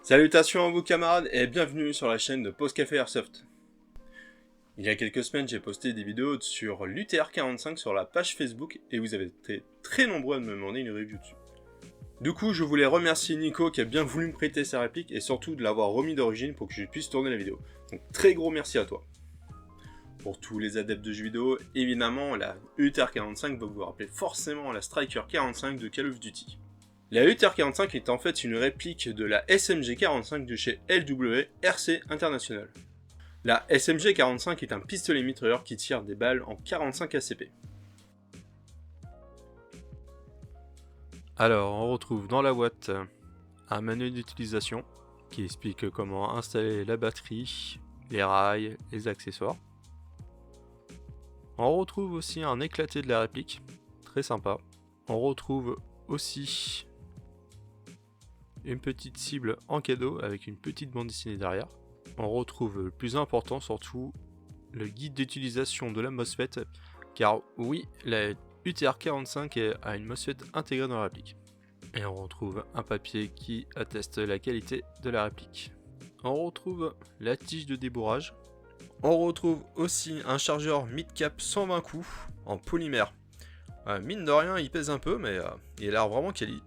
Salutations à vous camarades et bienvenue sur la chaîne de Pause Café Airsoft. Il y a quelques semaines j'ai posté des vidéos sur l'UTR-45 sur la page Facebook et vous avez été très nombreux à me demander une review dessus. Du coup je voulais remercier Nico qui a bien voulu me prêter sa réplique et surtout de l'avoir remis d'origine pour que je puisse tourner la vidéo. Donc très gros merci à toi. Pour tous les adeptes de jeux vidéo, évidemment la UTR-45 va vous rappeler forcément la Striker 45 de Call of Duty. La UTR-45 est en fait une réplique de la SMG-45 de chez LW-RC International. La SMG-45 est un pistolet mitrailleur qui tire des balles en 45 ACP. Alors, on retrouve dans la boîte un manuel d'utilisation qui explique comment installer la batterie, les rails, les accessoires. On retrouve aussi un éclaté de la réplique, très sympa. On retrouve aussi une petite cible en cadeau avec une petite bande dessinée derrière. On retrouve le plus important surtout, le guide d'utilisation de la MOSFET, car oui, la UTR-45 a une MOSFET intégrée dans la réplique. Et on retrouve un papier qui atteste la qualité de la réplique. On retrouve la tige de débourrage. On retrouve aussi un chargeur mid-cap 120 coups en polymère. Mine de rien, il pèse un peu, mais il a l'air vraiment quali.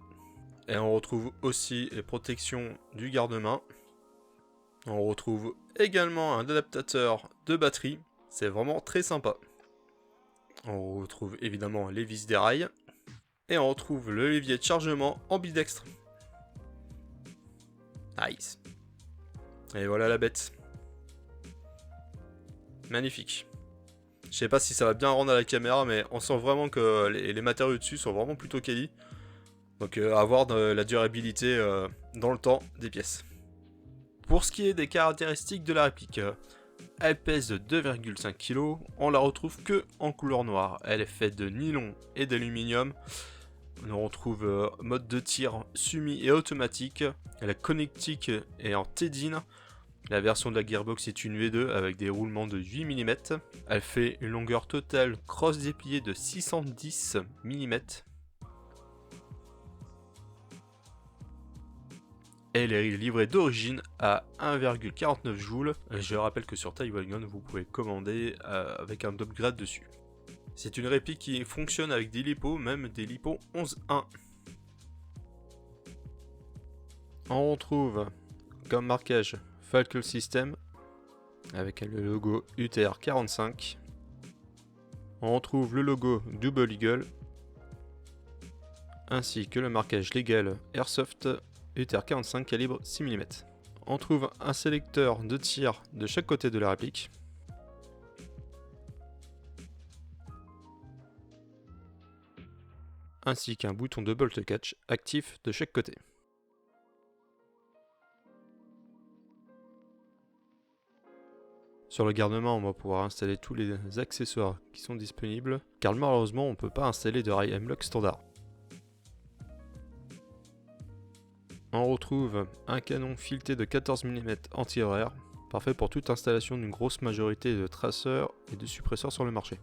Et on retrouve aussi les protections du garde-main. On retrouve également un adaptateur de batterie. C'est vraiment très sympa. On retrouve évidemment les vis des rails. Et on retrouve le levier de chargement ambidextre. Nice. Et voilà la bête. Magnifique. Je sais pas si ça va bien rendre à la caméra, mais on sent vraiment que les matériaux dessus sont vraiment plutôt quali. Donc à voir la durabilité dans le temps des pièces. Pour ce qui est des caractéristiques de la réplique, elle pèse 2,5 kg, on la retrouve que en couleur noire. Elle est faite de nylon et d'aluminium. On retrouve mode de tir semi et automatique. La connectique est en T-DIN. La version de la gearbox est une V2 avec des roulements de 8 mm. Elle fait une longueur totale cross dépliée de 610 mm. Elle est livrée d'origine à 1,49 joules. Je rappelle que sur Taiwan Gun, vous pouvez commander avec un upgrade dessus. C'est une réplique qui fonctionne avec des LiPo, même des LiPo 11.1. On retrouve comme marquage Falcon System avec le logo UTR-45. On retrouve le logo Double Eagle ainsi que le marquage légal Airsoft UTR-45 calibre 6 mm. On trouve un sélecteur de tir de chaque côté de la réplique. Ainsi qu'un bouton de bolt catch actif de chaque côté. Sur le garde-main, on va pouvoir installer tous les accessoires qui sont disponibles, car malheureusement on ne peut pas installer de rail M-LOK standard. On retrouve un canon fileté de 14 mm anti-horaire, parfait pour toute installation d'une grosse majorité de traceurs et de suppresseurs sur le marché.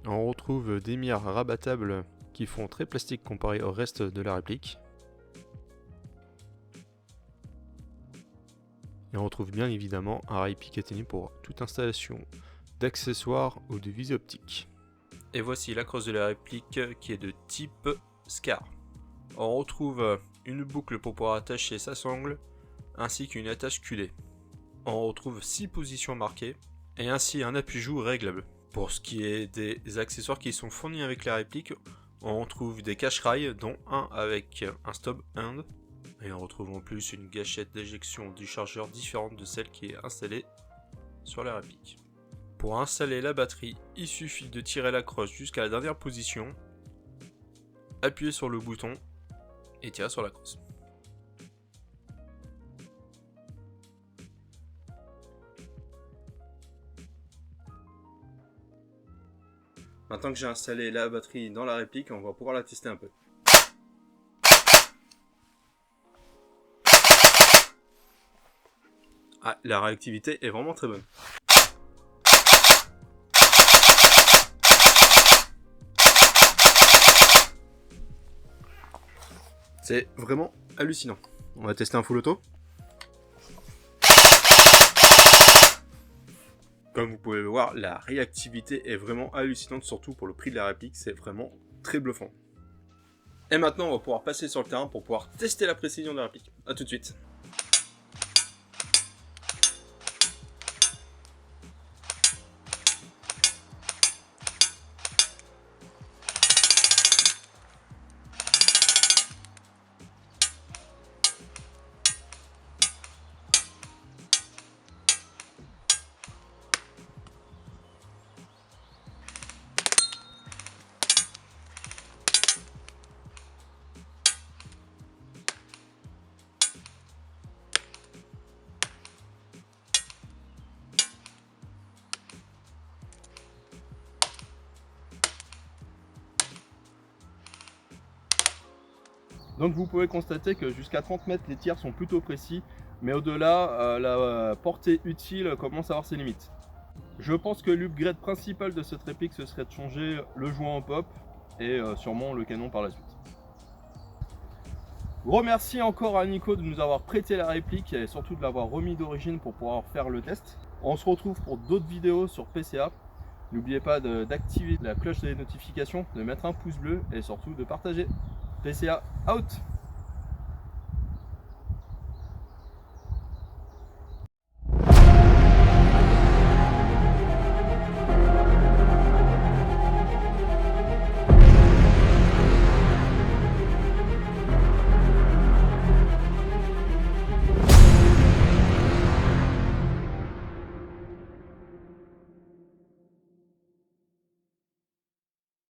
On retrouve des mires rabattables qui font très plastique comparé au reste de la réplique. Et on retrouve bien évidemment un rail Picatinny pour toute installation d'accessoires ou de visée optique. Et voici la crosse de la réplique qui est de type SCAR. On retrouve une boucle pour pouvoir attacher sa sangle ainsi qu'une attache culée. On retrouve 6 positions marquées et ainsi un appui-joue réglable. Pour ce qui est des accessoires qui sont fournis avec la réplique, on trouve des cache-rails dont un avec un stop hand. Et on retrouve en plus une gâchette d'éjection du chargeur différente de celle qui est installée sur la réplique. Pour installer la batterie, il suffit de tirer la crosse jusqu'à la dernière position, appuyer sur le bouton et tirer sur la crosse. Maintenant que j'ai installé la batterie dans la réplique, on va pouvoir la tester un peu. Ah, la réactivité est vraiment très bonne. C'est vraiment hallucinant. On va tester un full auto. Comme vous pouvez le voir, la réactivité est vraiment hallucinante, surtout pour le prix de la réplique, c'est vraiment très bluffant. Et maintenant, on va pouvoir passer sur le terrain pour pouvoir tester la précision de la réplique. A tout de suite. Donc vous pouvez constater que jusqu'à 30 mètres les tirs sont plutôt précis, mais au-delà la portée utile commence à avoir ses limites. Je pense que l'upgrade principal de cette réplique ce serait de changer le joint en pop et sûrement le canon par la suite. Gros merci encore à Nico de nous avoir prêté la réplique et surtout de l'avoir remis d'origine pour pouvoir faire le test. On se retrouve pour d'autres vidéos sur PCA. N'oubliez pas d'activer la cloche des notifications, de mettre un pouce bleu et surtout de partager. PCA out!